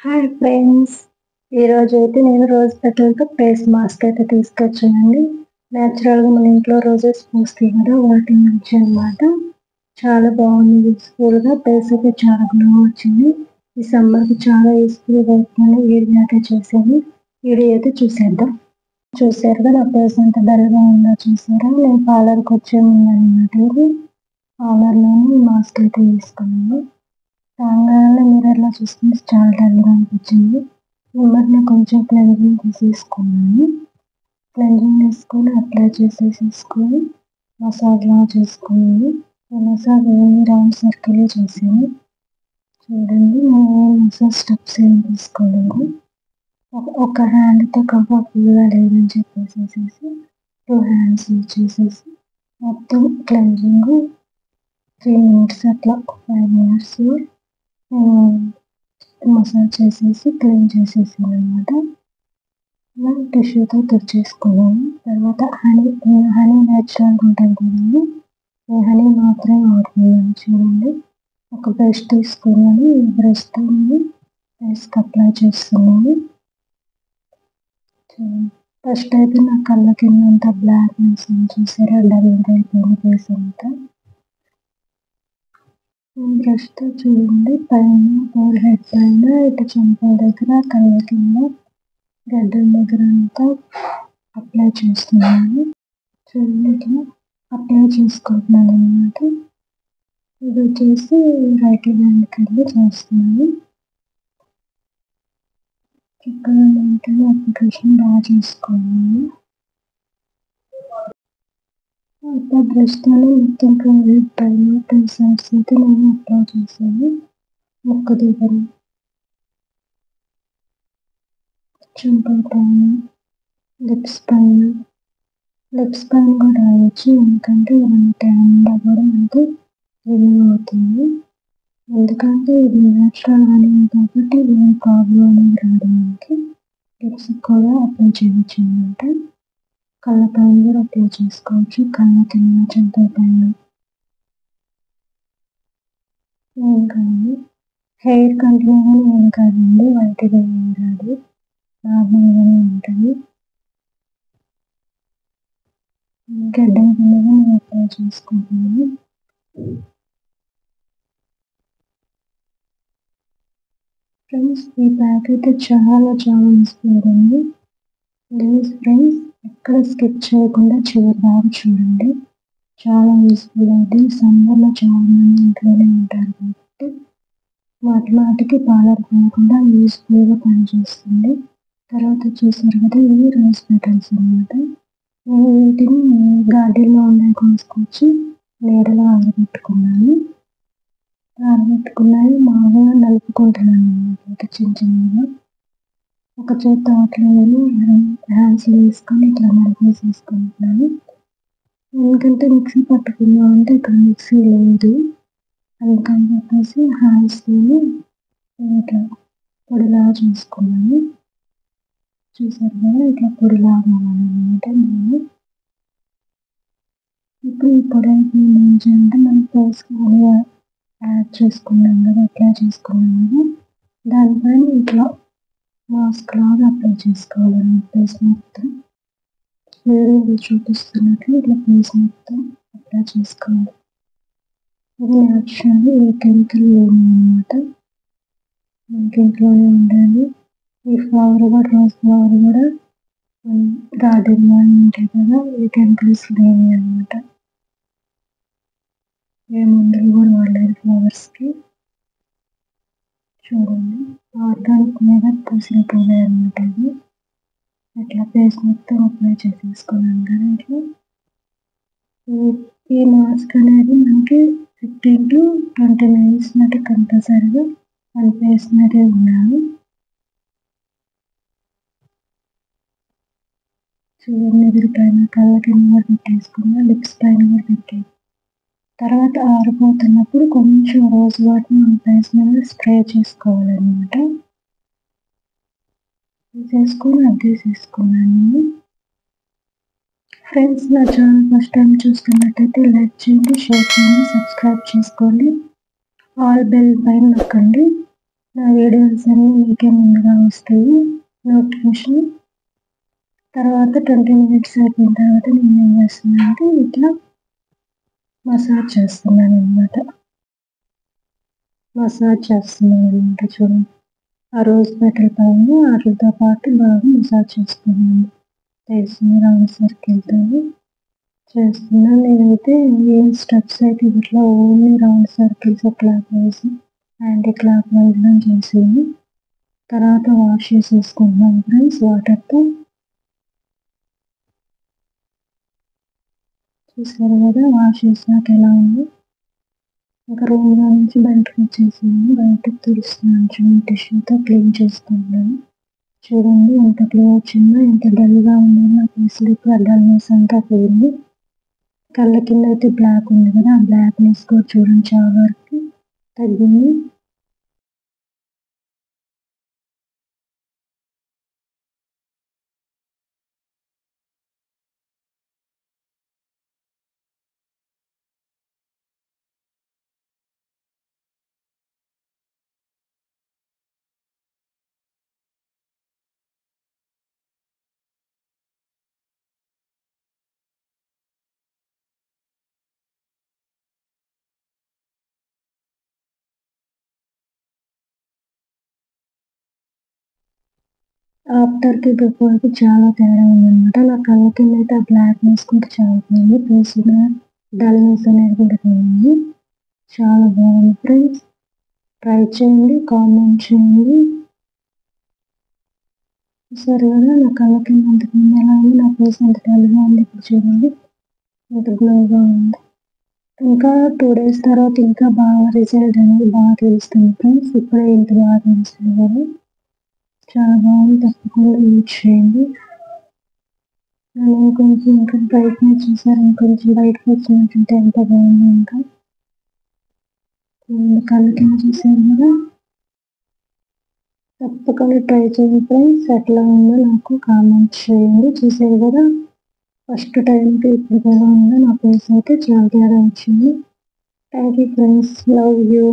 Hi friends, ఈరోజు అయితే నేను రోజ్ పెటల్తో ఫేస్ మాస్క్ అయితే తీసుకొచ్చానండి. న్యాచురల్గా మన ఇంట్లో రోజెస్ పూస్తాయి కదా, వాటి నుంచి అన్నమాట. చాలా బాగుంది, యూస్ఫుల్గా ఫేస్ అయితే చాలా గ్లో వచ్చింది. ఈ సమ్మర్కి చాలా యూస్ఫుల్గా అవుతుందని వీడియో అయితే చేశాను. వీడియో అయితే చూసారు కదా, నా ఫేస్ ఎంత డల్గా ఉందో చూసారా. నేను పార్లర్కి వచ్చే ముందన్నమాట ఇది. పార్లర్లోని మాస్క్ అయితే తీసుకున్నాను. రాగానే మిర్రర్లో చూసుకుంటే చాలా డల్గా అనిపించింది. మిమ్మల్ని కొంచెం క్లెన్జింగ్ తీసేసుకున్నాను. క్లెన్జింగ్ తీసుకొని అప్లై చేసేసుకొని మసాజ్ లా చేసుకున్నాను. ఈ మసాజ్ రౌండ్ సర్కిల్ చేసాను. చూడండి, నేను మసాజ్ స్టెప్స్ ఏం తీసుకోలేదు. ఒక హ్యాండ్తో కంఫర్టబుల్గా లేదని చెప్పేసి 2 హ్యాండ్స్ చేసేసి మొత్తం క్లెన్జింగ్ 3 minutes అట్లా 5 minutes మసాజ్ చేసేసి క్లీన్ చేసేసాను అనమాట. ఇలా టిష్యూతో తుడిచేసుకున్నాను. తర్వాత హనీ న్యాచురల్గా ఉంటుంది కదండి, ఈ హనీ మాత్రమే వాడుతున్నాను. చూడండి, ఒక బ్రష్ తీసుకున్నాను. ఈ బ్రష్తో ఫేస్కి అప్లై చేస్తున్నాను. ఫస్ట్ అయితే నా కళ్ళ కింద అంతా బ్లాక్నెస్ చూసారా, డల్గా అయిపోయింది ఫేస్ అంతా. బ్రష్తో చూడండి, పైన ఫోర్ హెడ్ పైన ఇటు చెంపల దగ్గర, కళ్ళ కింద, గడ్డం దగ్గర అంతా అప్లై చేస్తున్నాను. చూడండి, ఇట్లా అప్లై చేసుకుంటున్నాను అన్నమాట. ఇది వచ్చేసి రైట్ హ్యాండ్ కింద చేస్తున్నాను. ఇక్కడ నీట్గా అప్లికేషన్ బాగా చేసుకోవాలి. అట్లా బ్రష్తోనే మొత్తం హెడ్ పైన 2 sides అయితే నేను అప్లై చేశాను. ముక్కు దగ్గర, చెంపల పైన, లిప్స్ పైన కూడా రాయొచ్చు, ఎందుకంటే ఏమైనా ట్యాన్గా కూడా మనకు రిమూవ్ అవుతుంది. ఎందుకంటే ఇది న్యాచురల్ అనేది కాబట్టి ఏం ప్రాబ్లం అనేది రాదు మనకి. లిప్స్ కూడా అప్లై చేయవచ్చు అన్నమాట. కళ్ళ పైన కూడా అప్లై చేసుకోవచ్చు, కళ్ళ కింద, చెంపల పైన. ఏం కాదు, హెయిర్ కంటిన్యూ ఏం కాదండి, వైట్గా ఏం కాదు, నార్మల్గానే ఉంటుంది. గడ్డం కింద నేను అప్లై చేసుకుంటున్నాను. ఫ్రెండ్స్, ఈ ప్యాక్ అయితే చాలా యూస్ఫుల్ ఉంది. ప్లీజ్ ఫ్రెండ్స్, ఎక్కడ స్కిప్ చేయకుండా చివరి దాకా చూడండి. చాలా యూస్ఫుల్ అవుతుంది. సమ్మర్లో చాలా మంది ఇంట్లోనే ఉంటారు కాబట్టి వాటికి పార్లర్ పోకుండా యూస్ఫుల్గా పనిచేస్తుంది. తర్వాత చూసారు కదా, ఇవి రోజ్ పెటల్స్ అన్నమాట. నేను వీటిని గార్డెన్లో ఉన్నాయి కోసుకొచ్చి నీడలో ఆరబెట్టుకున్నాను. మామూలుగా నలుపుకుంటున్నాను అన్నమాట చిన్నగా. ఒక చేత అట్లా హ్యాండ్స్లో వేసుకొని ఇట్లా నలిపేసేసుకుంటున్నాను. ఎందుకంటే మిక్సీ పట్టుకున్నాం అంటే ఇక్కడ మిక్సీ లేదు, అందుకని చెప్పేసి హ్యాండ్స్తో ఇట్లా పొడిలా చేసుకున్నాను. చూసారు కదా, ఇట్లా పొడిలా కావాలన్నమాట. నేను ఇప్పుడు ఈ పొడి అయిపోయింది ఏం చేయాలంటే మనం ఫేస్కి యాడ్ చేసుకున్నాం కదా, అప్లై చేసుకున్నాం కదా, దానిపైన ఇట్లా మాస్క్ లాగా అప్లై చేసుకోవాలన్నమాట. ఫేస్ మొత్తం వీడియోలో చూపిస్తున్నట్లు ఇట్లా ఫేస్ మొత్తం అప్లై చేసుకోవాలి. ఇది న్యాచురల్, ఏ కెమికల్ లేని అన్నమాట. మనకి ఇంట్లోనే ఉండాలి. ఈ ఫ్లవర్ కూడా, రోజ్ ఫ్లవర్ కూడా గార్డెన్లో ఉంటాయి కదా, ఏ కెమికల్స్ లేని అన్నమాట. ఏ మందులు కూడా వాడలేదు ఫ్లవర్స్కి. చూడండి, ఆర్గానిక్ మీద పూసిన పూలే అన్నమాట. ఇది ఇట్లా ఫేస్ మొత్తం అప్లై చేసేసుకున్నాను కదా. ఇట్లా ఈ మాస్క్ అనేది మనకి 15 to 20 minutes మటు కంపల్సరీగా మన ఫేస్ మీదే ఉండాలి. చూడండి, ఎదురు పైన, కళ్ళ కింద కూడా పెట్టేసుకున్నా, లిప్స్ పైన కూడా పెట్టేసి తర్వాత ఆరిపోతున్నప్పుడు కొంచెం రోజ్ వాటర్ మన ఫేస్ మీద స్ప్రే చేసుకోవాలన్నమాట. చేసుకొని అద్దేసేసుకున్నాను. ఫ్రెండ్స్, నా ఛానల్ ఫస్ట్ టైం చూస్తున్నట్టయితే లైక్ చేయండి, షేర్ చేయండి, సబ్స్క్రైబ్ చేసుకోండి, ఆల్ బెల్ పైన నొక్కండి. నా వీడియోస్ అన్నీ మీకే ముందుగా వస్తాయి నోటిఫికేషన్. తర్వాత 20 మినిట్స్ అయిపోయిన తర్వాత నేను ఏం చేస్తున్నాను అంటే ఇట్లా మసాజ్ చేస్తున్నాను అనమాట. చూడండి, ఆ రోజ్ పెటల్ పైన వాటితో పాటు బాగా మసాజ్ చేస్తున్నాను. తెలిసిన రౌండ్ సర్కిల్తో చేస్తున్నాను. నేనైతే ఏం స్టెప్స్ అయితే ఇట్లా only round circles clockwise యాంటీ క్లాక్ వైజ్లో చేసింది. తర్వాత వాష్ చేసేసుకుంటున్నాను ఫ్రెండ్స్ వాటర్తో. చూసారు కదా వాష్ చేసినాక ఎలా ఉంది. ఇంకా రూమ్లో నుంచి బయటకు వచ్చేసాను. బయటకు తుడుస్తున్నాను, చూడండి టిష్యూతో క్లీన్ చేసుకుంటున్నాను. చూడండి ఎంత క్లియర్ వచ్చిందో, ఎంత డల్గా ఉందో నా ఫేస్లో. ఇప్పుడు ఆ డల్నెస్ అంతా పోయింది. కళ్ళ కింద అయితే బ్లాక్ ఉంది కదా, ఆ బ్లాక్నెస్ కూడా చూడండి చాలా వరకు తగ్గింది. ఆఫ్టర్కి బిఫోర్కి చాలా తేడా ఉందన్నమాట. నా కళ్ళ కింద అయితే ఆ బ్లాక్నెస్ కూడా చాలా పోయింది. ఫేస్ కూడా డల్నెస్ అనేది కూడా పోయింది. చాలా బాగుంది ఫ్రెండ్స్. ట్రై చేయండి, కామెంట్ చేయండి. సరే కదా, నా కళ్ళ కింద అంతకుముందు ఎలా ఉంది, నా ఫేస్ ఎంత డల్గా ఉంది, ఇప్పుడు చూడండి ఎంత గ్లోగా ఉంది. ఇంకా 2 days తర్వాత ఇంకా బాగా రిజల్ట్ అనేది బాగా తెలుస్తుంది ఫ్రెండ్స్. ఇప్పుడే ఇంత బాగా తెలుస్తుంది కదా, చాలా బాగుంది. తప్పకుండా యూజ్ చేయండి. నేను కొంచెం ఇంకా బయటనే చూసారు, ఇంకొంచెం బయటకు వచ్చినట్టుంటే ఎంత బాగుంది. ఇంకా కళ్ళ కింద చూసారు కదా, తప్పకుండా ట్రై చేయండి ఫ్రెండ్స్. ఎట్లా ఉందో నాకు కామెంట్ చేయండి. చూసారు కదా, ఫస్ట్ టైంకి ఇప్పుడు ఎలా ఉందో నా ఫేస్ అయితే చాలా తేడా వచ్చింది. Thank you friends, love you.